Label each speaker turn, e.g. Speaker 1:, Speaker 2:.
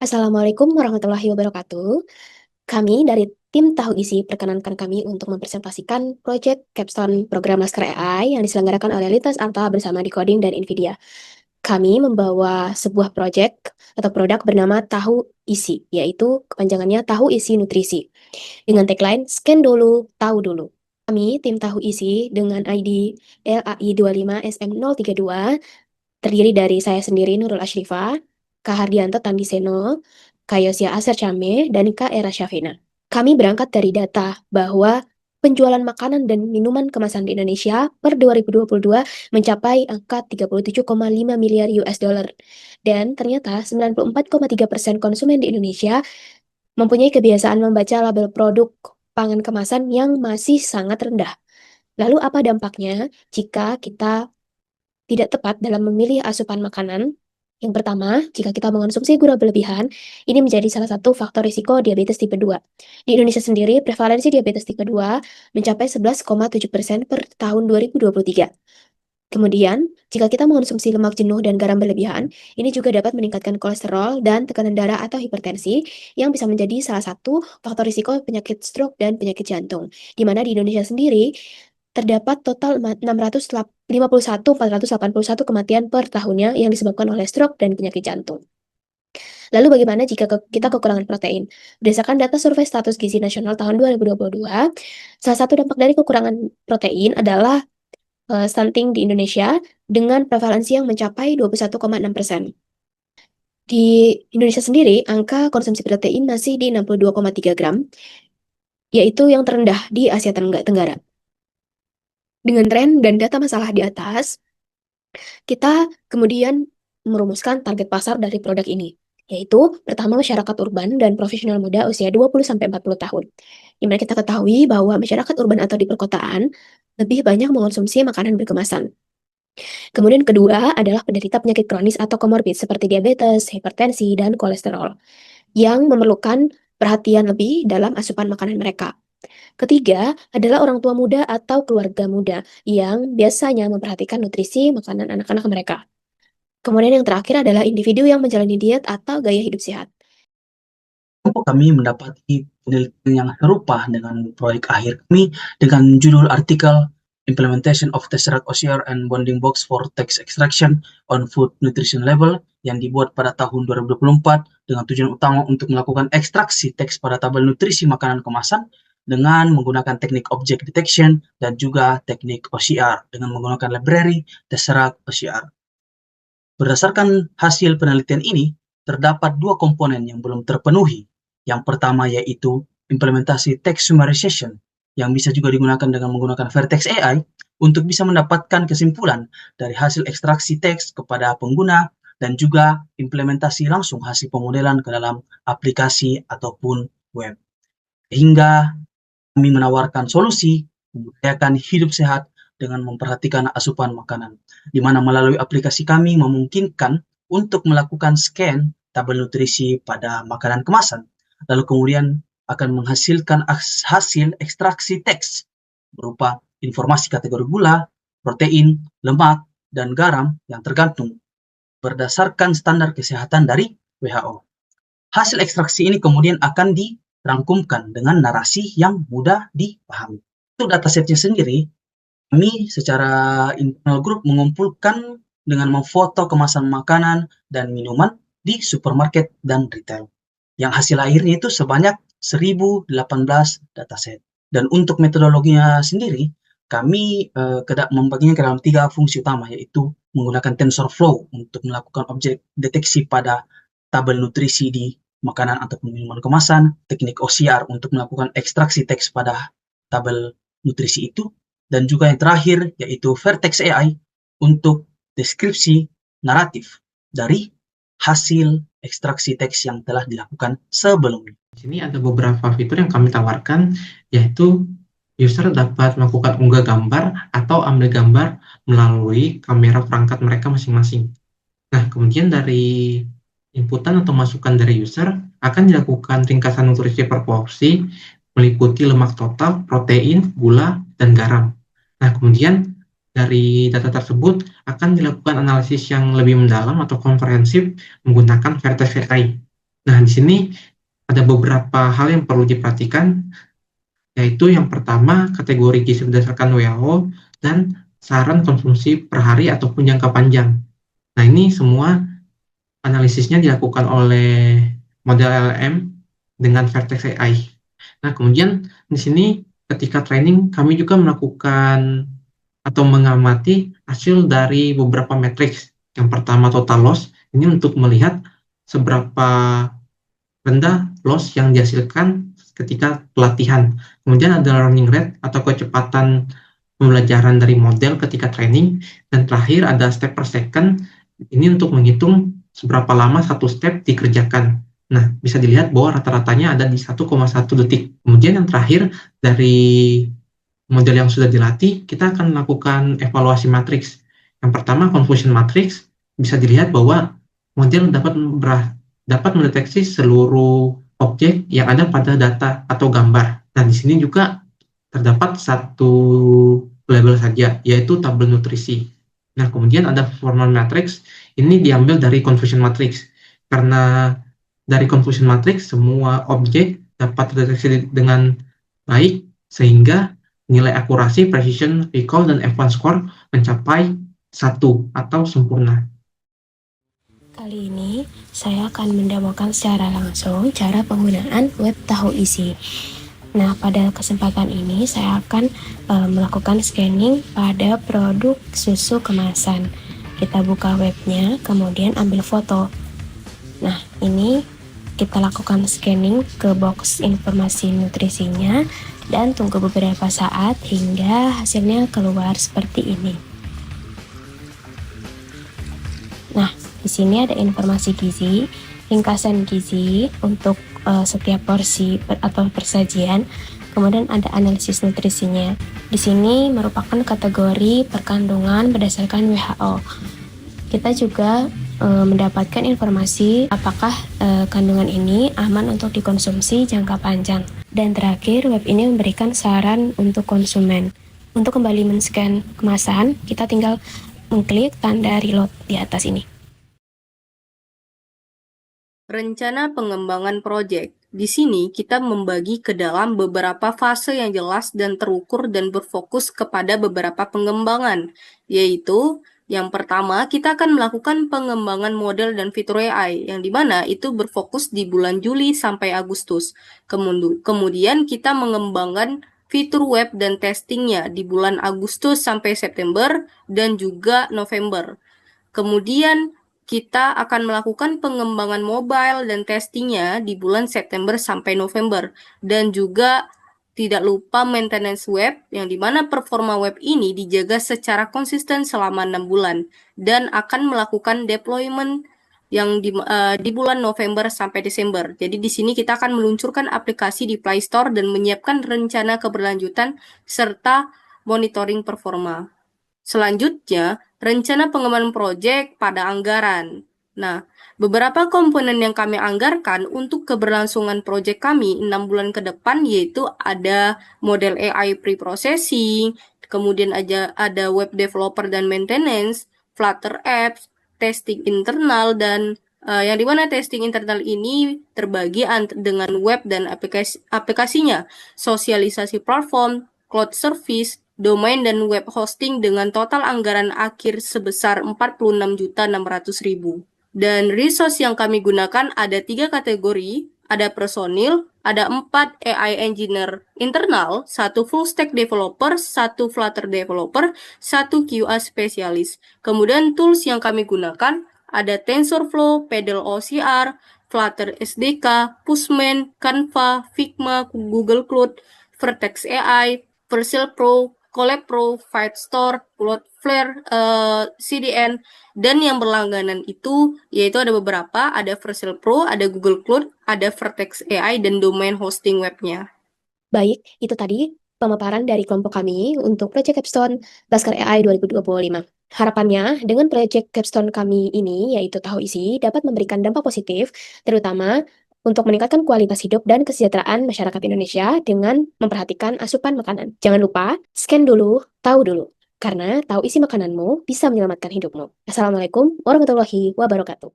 Speaker 1: Assalamualaikum warahmatullahi wabarakatuh. Kami dari tim Tahu Isi perkenankan kami untuk mempresentasikan proyek Capstone program Laskar AI yang diselenggarakan oleh Lintas Arta bersama Decoding dan NVIDIA. Kami membawa sebuah proyek atau produk bernama Tahu Isi, yaitu kepanjangannya Tahu Isi Nutrisi. Dengan tagline, scan dulu, tahu dulu. Kami, tim Tahu Isi, dengan ID LAI25SM032, terdiri dari saya sendiri, Nurul Ashrifah, Kak Hardianto Tandiseno, Kak Yosia Aser Chame, dan Kak Era Syafina. Kami berangkat dari data bahwa penjualan makanan dan minuman kemasan di Indonesia per 2022 mencapai angka 37,5 miliar US dollar. Dan ternyata 94,3% konsumen di Indonesia mempunyai kebiasaan membaca label produk pangan kemasan yang masih sangat rendah. Lalu apa dampaknya jika kita tidak tepat dalam memilih asupan makanan? Yang pertama, jika kita mengonsumsi gula berlebihan, ini menjadi salah satu faktor risiko diabetes tipe 2. Di Indonesia sendiri, prevalensi diabetes tipe 2 mencapai 11,7% per tahun 2023. Kemudian, jika kita mengonsumsi lemak jenuh dan garam berlebihan, ini juga dapat meningkatkan kolesterol dan tekanan darah atau hipertensi yang bisa menjadi salah satu faktor risiko penyakit stroke dan penyakit jantung. Di mana di Indonesia sendiri, terdapat total 651.481 kematian per tahunnya yang disebabkan oleh stroke dan penyakit jantung. Lalu bagaimana jika kita kekurangan protein? Berdasarkan data Survei Status Gizi Nasional tahun 2022, salah satu dampak dari kekurangan protein adalah stunting di Indonesia dengan prevalensi yang mencapai 21,6%. Di Indonesia sendiri, angka konsumsi protein masih di 62,3 gram, yaitu yang terendah di Asia Tenggara. Dengan tren dan data masalah di atas, kita kemudian merumuskan target pasar dari produk ini, yaitu pertama masyarakat urban dan profesional muda usia 20-40 tahun. Di mana kita ketahui bahwa masyarakat urban atau di perkotaan lebih banyak mengonsumsi makanan berkemasan. Kemudian kedua adalah penderita penyakit kronis atau komorbid seperti diabetes, hipertensi, dan kolesterol yang memerlukan perhatian lebih dalam asupan makanan mereka. Ketiga adalah orang tua muda atau keluarga muda yang biasanya memperhatikan nutrisi makanan anak-anak mereka. Kemudian yang terakhir adalah individu yang menjalani diet atau gaya hidup sehat.
Speaker 2: Kami mendapati penelitian yang serupa dengan proyek akhir kami dengan judul artikel Implementation of Tesseract OCR and Bounding Box for Text Extraction on Food Nutrition Level yang dibuat pada tahun 2024 dengan tujuan utama untuk melakukan ekstraksi teks pada tabel nutrisi makanan kemasan dengan menggunakan teknik object detection dan juga teknik OCR dengan menggunakan library Tesseract OCR. Berdasarkan hasil penelitian ini, terdapat dua komponen yang belum terpenuhi. Yang pertama yaitu implementasi text summarization yang bisa juga digunakan dengan menggunakan Vertex AI untuk bisa mendapatkan kesimpulan dari hasil ekstraksi teks kepada pengguna dan juga implementasi langsung hasil pemodelan ke dalam aplikasi ataupun web. Sehingga kami menawarkan solusi membudayakan hidup sehat dengan memperhatikan asupan makanan, di mana melalui aplikasi kami memungkinkan untuk melakukan scan tabel nutrisi pada makanan kemasan, lalu kemudian akan menghasilkan hasil ekstraksi teks berupa informasi kategori gula, protein, lemak, dan garam yang tergantung berdasarkan standar kesehatan dari WHO. Hasil ekstraksi ini kemudian akan dirangkumkan dengan narasi yang mudah dipahami. Untuk datasetnya sendiri, kami secara internal group mengumpulkan dengan memfoto kemasan makanan dan minuman di supermarket dan retail. Yang hasil akhirnya itu sebanyak 1018 dataset. Dan untuk metodologinya sendiri, kami membaginya ke dalam 3 fungsi utama, yaitu menggunakan TensorFlow untuk melakukan objek deteksi pada tabel nutrisi di makanan ataupun minuman kemasan, teknik OCR untuk melakukan ekstraksi teks pada tabel nutrisi itu, dan juga yang terakhir yaitu Vertex AI untuk deskripsi naratif dari hasil ekstraksi teks yang telah dilakukan sebelumnya.
Speaker 3: Di sini ada beberapa fitur yang kami tawarkan, yaitu user dapat melakukan unggah gambar atau ambil gambar melalui kamera perangkat mereka masing-masing. Nah, kemudian dari inputan atau masukan dari user akan dilakukan ringkasan nutrisi per porsi meliputi lemak total, protein, gula, dan garam. Nah, kemudian dari data tersebut akan dilakukan analisis yang lebih mendalam atau komprehensif menggunakan Vertex AI. Nah, di sini ada beberapa hal yang perlu diperhatikan, yaitu yang pertama kategori gizi berdasarkan WHO dan saran konsumsi per hari ataupun jangka panjang. Nah, ini semua analisisnya dilakukan oleh model LLM dengan Vertex AI. Nah, kemudian di sini ketika training kami juga melakukan atau mengamati hasil dari beberapa matriks. Yang pertama total loss, ini untuk melihat seberapa rendah loss yang dihasilkan ketika pelatihan. Kemudian ada learning rate atau kecepatan pembelajaran dari model ketika training. Dan terakhir ada step per second, ini untuk menghitung seberapa lama satu step dikerjakan. Nah, bisa dilihat bahwa rata-ratanya ada di 1,1 detik. Kemudian yang terakhir, dari model yang sudah dilatih, kita akan melakukan evaluasi matriks. Yang pertama, confusion matrix, bisa dilihat bahwa model dapat mendeteksi seluruh objek yang ada pada data atau gambar. Nah, di sini juga terdapat satu label saja, yaitu tabel nutrisi. Nah, kemudian ada performance matrix, ini diambil dari confusion matrix. Karena dari confusion matrix, semua objek dapat terdeteksi dengan baik, sehingga nilai akurasi, precision, recall, dan F1 score mencapai 1 atau sempurna.
Speaker 1: Kali ini saya akan mendemokan secara langsung cara penggunaan web tahu isi. Nah, pada kesempatan ini saya akan melakukan scanning pada produk susu kemasan. Kita buka webnya, kemudian ambil foto. Nah, ini kita lakukan scanning ke box informasi nutrisinya dan tunggu beberapa saat hingga hasilnya keluar seperti ini. Nah, di sini ada informasi gizi, ringkasan gizi untuk setiap porsi atau persajian. Kemudian ada analisis nutrisinya. Di sini merupakan kategori perkandungan berdasarkan WHO. Kita juga mendapatkan informasi apakah kandungan ini aman untuk dikonsumsi jangka panjang. Dan terakhir, web ini memberikan saran untuk konsumen. Untuk kembali men-scan kemasan, kita tinggal mengklik tanda reload di atas ini.
Speaker 4: Rencana pengembangan proyek. Di sini kita membagi ke dalam beberapa fase yang jelas dan terukur dan berfokus kepada beberapa pengembangan, yaitu yang pertama, kita akan melakukan pengembangan model dan fitur AI, yang dimana itu berfokus di bulan Juli sampai Agustus. Kemudian kita mengembangkan fitur web dan testingnya di bulan Agustus sampai September dan juga November. Kemudian kita akan melakukan pengembangan mobile dan testingnya di bulan September sampai November. Dan juga tidak lupa maintenance web, yang dimana performa web ini dijaga secara konsisten selama 6 bulan. Dan akan melakukan deployment yang di bulan November sampai Desember. Jadi di sini kita akan meluncurkan aplikasi di Play Store dan menyiapkan rencana keberlanjutan serta monitoring performa. Selanjutnya, rencana pengembangan proyek pada anggaran. Nah, beberapa komponen yang kami anggarkan untuk keberlangsungan proyek kami 6 bulan ke depan yaitu ada model AI pre-processing, kemudian ada web developer dan maintenance, Flutter apps, testing internal, dan yang dimana testing internal ini terbagi dengan web dan aplikasinya, sosialisasi platform, cloud service, domain dan web hosting dengan total anggaran akhir sebesar 46.600.000. Dan resource yang kami gunakan ada 3 kategori, ada personil, ada 4 AI engineer internal, 1 full stack developer, 1 Flutter developer, 1 QA spesialis. Kemudian tools yang kami gunakan ada TensorFlow, Pedal OCR, Flutter SDK, Postman, Canva, Figma, Google Cloud, Vertex AI, Vercel Pro, Colab Pro, Fightstore, Cloudflare, CDN, dan yang berlangganan itu yaitu ada beberapa, ada Vercel Pro, ada Google Cloud, ada Vertex AI, dan domain hosting webnya.
Speaker 1: Baik, itu tadi pemaparan dari kelompok kami untuk Project Capstone Laskar AI 2025. Harapannya, dengan Project Capstone kami ini, yaitu tahu isi, dapat memberikan dampak positif, terutama untuk meningkatkan kualitas hidup dan kesejahteraan masyarakat Indonesia dengan memperhatikan asupan makanan. Jangan lupa, scan dulu, tahu dulu. Karena tahu isi makananmu bisa menyelamatkan hidupmu. Assalamualaikum warahmatullahi wabarakatuh.